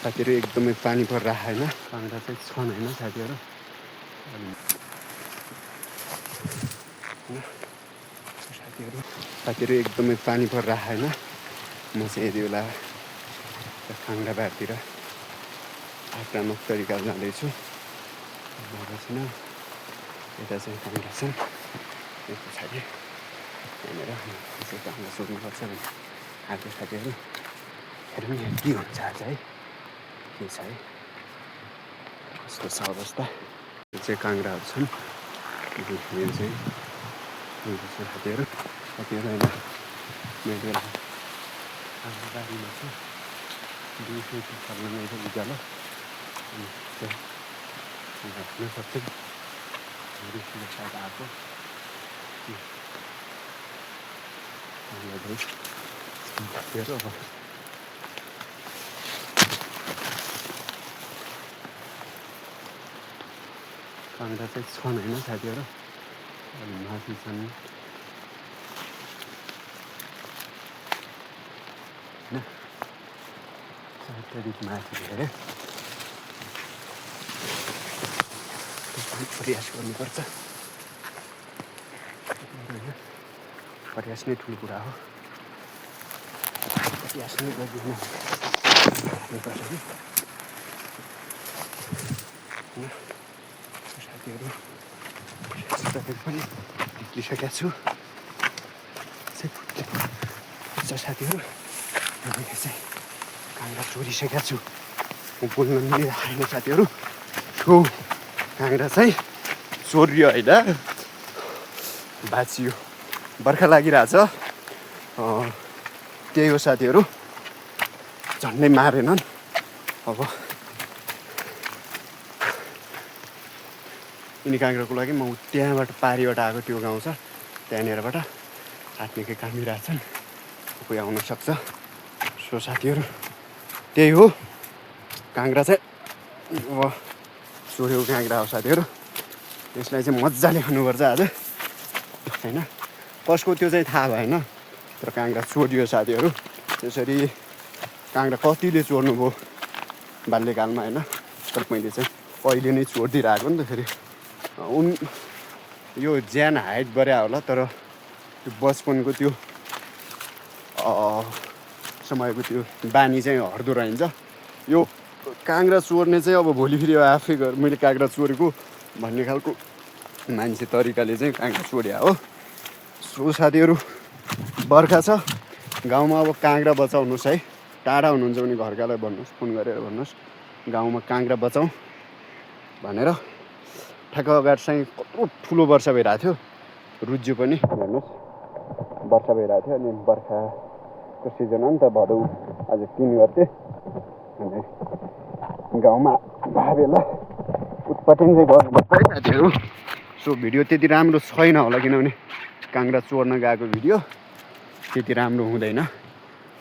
साथीहरू एकदमै पानी परिरहेको होइन, काँक्रा चाहिँ छन् होइन साथीहरू। साथीहरू एकदमै पानी परिरहेको होइन। म चाहिँ यति बेला काँक्रा बारतिर आक्रामक तरिकाले जाँदैछु। एकछिन यता चाहिँ काँक्रा छन्, यस पछाडि यहाँनिर यसो काँक्रा सोध्नुपर्छ भने आएको साथीहरू। हेरौँ यहाँ के हुन्छ आज है, के छ है, कस्तो छ अवस्था। यो चाहिँ काँक्राहरू छन्, यो चाहिँ साथीहरू होइन मेरो काँक्रा बारीमा छ। दिउँसो फल्न मेरो उज्यालो अनि घट्न सक्छ दिउँसो सायद आएको साथीहरू। अब काँक्रा चाहिँ छन् होइन साथीहरू, अनि मासु छन् होइन, अत्याधिक मासु धेरै प्रयास गर्नुपर्छ। प्रयास नै ठुलो कुरा हो, प्रयास नै गरिदिनु पर्छ कि साथीहरू। तपाईँ पनि निक्लिसकेका छु साथीहरू। मैले चाहिँ काँक्रा चोरिसकेका छु, म बोल्न मिलिरहेको साथीहरू। हो काँक्रा चाहिँ चोरियो होइन, बाँचियो। बर्खा लागिरहेछ, त्यही हो साथीहरू, झन्डै मारेनन्। अब यिनी काँक्राको लागि म त्यहाँबाट पारिबाट आएको त्यो गाउँ छ, त्यहाँनिरबाट हातनिकै कामिरहेछन्, कोही आउन सक्छ। सो साथीहरू त्यही हो, काँक्रा चाहिँ अब चोरेको काँक्रा हो साथीहरू। यसलाई चाहिँ मजाले खानुपर्छ आज होइन। कसको त्यो चाहिँ थाहा भएन, तर काँक्रा चोरियो साथीहरू। त्यसरी काँक्रा कतिले चोर्नुभयो बाल्यकालमा होइन, तर मैले चाहिँ अहिले नै चोरिदिइरहेको नि त। फेरि यो ज्यान हाइट गरे होला, तर त्यो बचपनको त्यो समयको त्यो बानी चाहिँ हट्दो रहन्छ। यो काँक्रा चोर्ने चाहिँ अब भोलि फेरि आफै मैले काँक्रा चोरेको भन्ने खालको मान्छे तरिकाले चाहिँ काँक्रा चोर्या हो। सो साथीहरू बर्खा छ, गाउँमा अब काँक्रा बचाउनुहोस् है। टाढा हुनुहुन्छ भने घरकालाई भन्नुहोस्, फोन गरेर भन्नुहोस् गाउँमा काँक्रा बचाउँ भनेर। ठ्याक्क अगाडि चाहिँ कत्रो ठुलो वर्षा भइरहेको थियो, रुज्यो पनि हेर्नुहोस्, वर्षा भइरहेको थियो। अनि बर्खाको सिजन हो नि त, भदौ आज 3 गते। अनि गाउँमा भाबेला उत्पादन चाहिँ गर्नुपर्छ है साथीहरू। सो भिडियो त्यति राम्रो छैन होला, किनभने काँक्रा चोर्न गएको भिडियो त्यति राम्रो हुँदैन।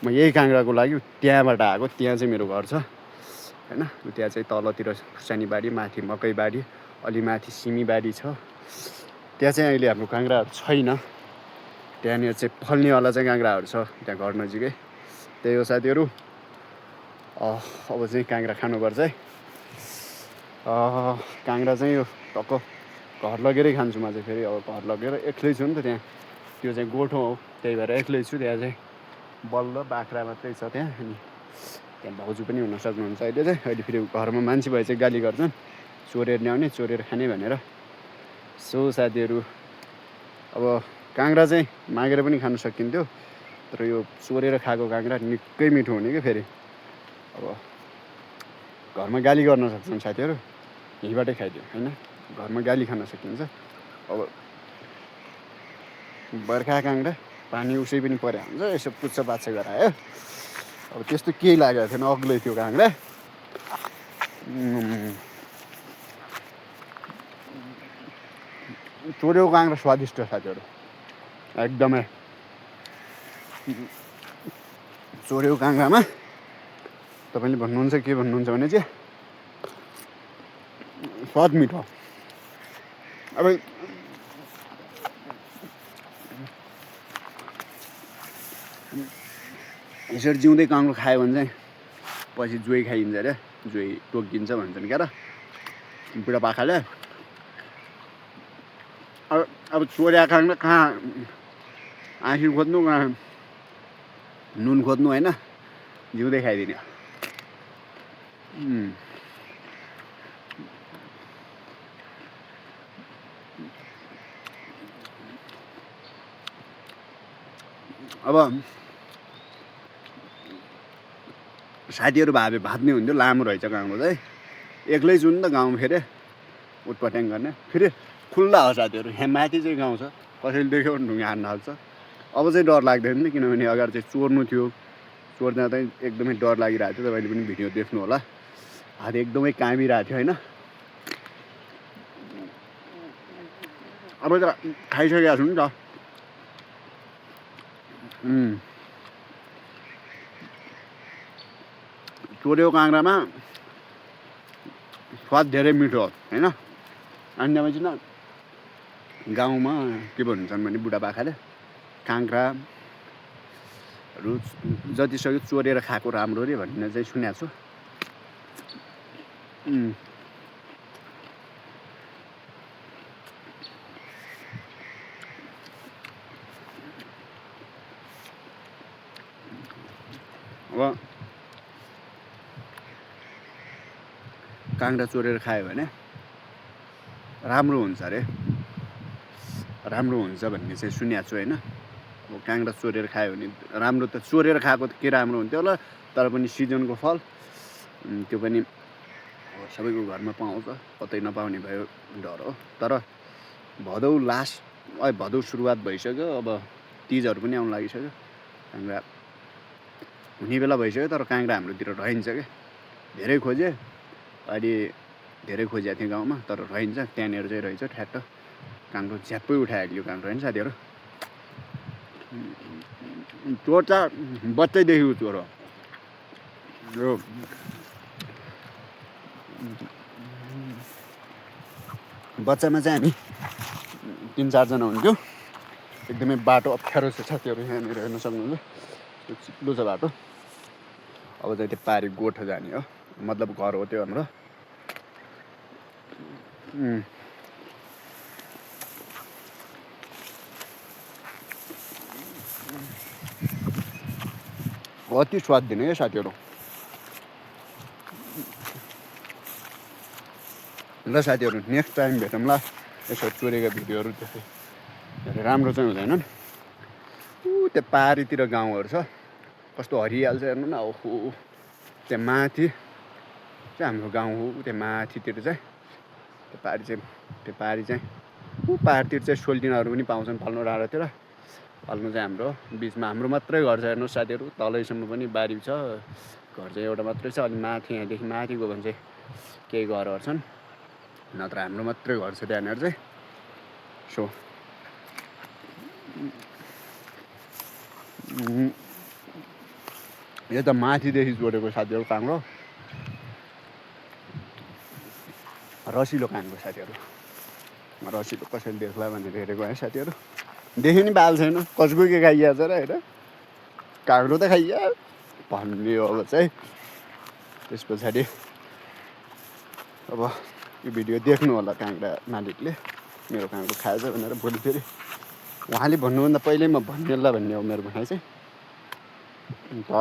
म यही काँक्राको लागि त्यहाँबाट आएको, त्यहाँ चाहिँ मेरो घर छ होइन। त्यहाँ चाहिँ तलतिर खुर्सानी बारी, माथि मकै बारी, अलि माथि सिमी बारी छ। त्यहाँ चाहिँ अहिले हाम्रो काँक्राहरू छैन, त्यहाँनिर चाहिँ फल्नेवाला चाहिँ काँक्राहरू छ त्यहाँ घर नजिकै। त्यही हो साथीहरू, अब चाहिँ काँक्रा खानुपर्छ है। काँक्रा चाहिँ यो टक्क घर लगेरै खान्छु म चाहिँ। फेरि अब घर लगेर एक्लै छु नि त, त्यहाँ त्यो चाहिँ गोठो हो, त्यही भएर एक्लै छु। त्यहाँ चाहिँ बल्ल बाख्रा मात्रै छ त्यहाँ। अनि त्यहाँ भाउजू पनि हुन सक्नुहुन्छ अहिले चाहिँ। अहिले फेरि घरमा मान्छे भए चाहिँ गाली गर्छन्, चोरेर ल्याउने, चोरेर खाने भनेर। सो साथीहरू अब काँक्रा चाहिँ मागेर पनि खानु सकिन्थ्यो, तर यो चोरेर खाएको काँक्रा निकै मिठो हुने क्या। फेरि अब घरमा गाली गर्न सक्छन् साथीहरू, यहीँबाटै खाइदियो होइन, घरमा गाली खान सकिन्छ। अब बर्खा काँक्रा पानी उसै पनि पर्या हुन्छ, यसो पुच्छपाछ गरायो। अब त्यस्तो केही लागेको थिएन, अग्लै थियो काँक्रा। चोरेको काँक्रा स्वादिष्ट साथीहरू, एकदमै। चोरेको काँक्रामा तपाईँले भन्नुहुन्छ के भन्नुहुन्छ भने चाहिँ स्वाद मिठो। अब यसरी जिउँदै काँक्रो खायो भने चाहिँ पछि जोइ खाइन्छ अरे जोइ टोकिन्छ भन्छन् क्या र बुढापाकाले अब चोर्या काङ्ग्रा कहाँ आँखी खोज्नु कहाँ नुन खोज्नु होइन जिउँदै खाइदिने अब साथीहरू भावे भात्ने हुन्थ्यो लामो रहेछ गाउँको चाहिँ एक्लै छु नि त गाउँमा फेरि उटपट्याङ गर्ने फेरि खुल्ला हो साथीहरू यहाँ माथि चाहिँ गाउँ छ कसैले देख्यो भने ढुङ्गा हान्न हाल्छ अब चाहिँ डर लाग्दैन नि किनभने अगाडि चाहिँ चोर्नु थियो चोर्दा चाहिँ एकदमै डर लागिरहेको थियो तपाईँले पनि भिडियो देख्नु होला हात एकदमै कामिरहेको थियो होइन अब त खाइसकेको छु नि त चोरेको काँक्रामा स्वाद धेरै मिठो हो होइन अन्यमा चाहिँ गाउँमा के भन्छन् भने बुढापाकाले काँक्राहरू जतिसक्यो चोरेर खाएको राम्रो रे भन्ने चाहिँ सुनेको छु अब काँक्रा चोरेर खायो भने राम्रो हुन्छ अरे राम्रो हुन्छ भन्ने चाहिँ सुनेको छु होइन अब काँक्रा चोरेर खायो भने राम्रो त चोरेर खाएको त के राम्रो हुन्थ्यो होला तर पनि सिजनको फल त्यो पनि सबैको घरमा पाउँछ कतै नपाउने भयो डर हो तर भदौ लास्ट भदौ सुरुवात भइसक्यो अब तिजहरू पनि आउनु लागिसक्यो काँक्रा हुने बेला भइसक्यो तर काँक्रा हाम्रोतिर रहन्छ क्या धेरै खोजे अहिले धेरै खोजेको थियो गाउँमा तर रहन्छ त्यहाँनिर चाहिँ रहेछ ठ्याक्क काँक्रो झ्याप्पै उठाइहाल्यो काँक्रो होइन साथीहरू चोर त बच्चैदेखि चोर हो यो बच्चामा चाहिँ हामी 3-4 जना हुन्थ्यो एकदमै बाटो अप्ठ्यारो छ साथीहरू यहाँनिर हेर्न सक्नुहुन्छ त्यो चिप्लो छ बाटो अब चाहिँ त्यो पारि गोठ जाने हो मतलब घर हो त्यो हाम्रो अति स्वाद दिने क्या साथीहरू ल साथीहरू नेक्स्ट टाइम भेटौँला यसो चोरेको भिडियोहरू त्यस्तै राम्रो चाहिँ हुँदैनन् त्यो पारीतिर गाउँहरू छ कस्तो हरियाल छ हेर्नु न ओहो त्यहाँ माथि चाहिँ हाम्रो गाउँ हो त्यो माथितिर चाहिँ त्यो पारी चाहिँ पाहाडतिर चाहिँ सोल्टिनाहरू पनि पाउँछन् फल्नु डाँडातिर फल्नु चाहिँ हाम्रो बिचमा हाम्रो मात्रै घर छ हेर्नुहोस् साथीहरू तलैसम्म पनि बारी छ घर चाहिँ एउटा मात्रै छ अनि माथि यहाँदेखि माथि गयो भने चाहिँ केही घरहरू छन् नत्र हाम्रो मात्रै घर छ त्यहाँनिर चाहिँ सो यो त माथिदेखि जोडेको साथीहरू काँक्रो रसिलो काँक्रो साथीहरू रसिलो कसैले देख्ला भनेर हेरेको है साथीहरू देख्यो नि बाल छैन कसको के खाइया छ र होइन काँक्रो त खाइया भन्ने हो अब चाहिँ त्यस पछाडि अब यो भिडियो देख्नु होला काँक्रा मालिकले मेरो काँक्रो खाएछ भनेर भोलि फेरि उहाँले भन्नुभन्दा पहिल्यै म भनिएला भन्ने हो मेरो भनाइ चाहिँ अन्त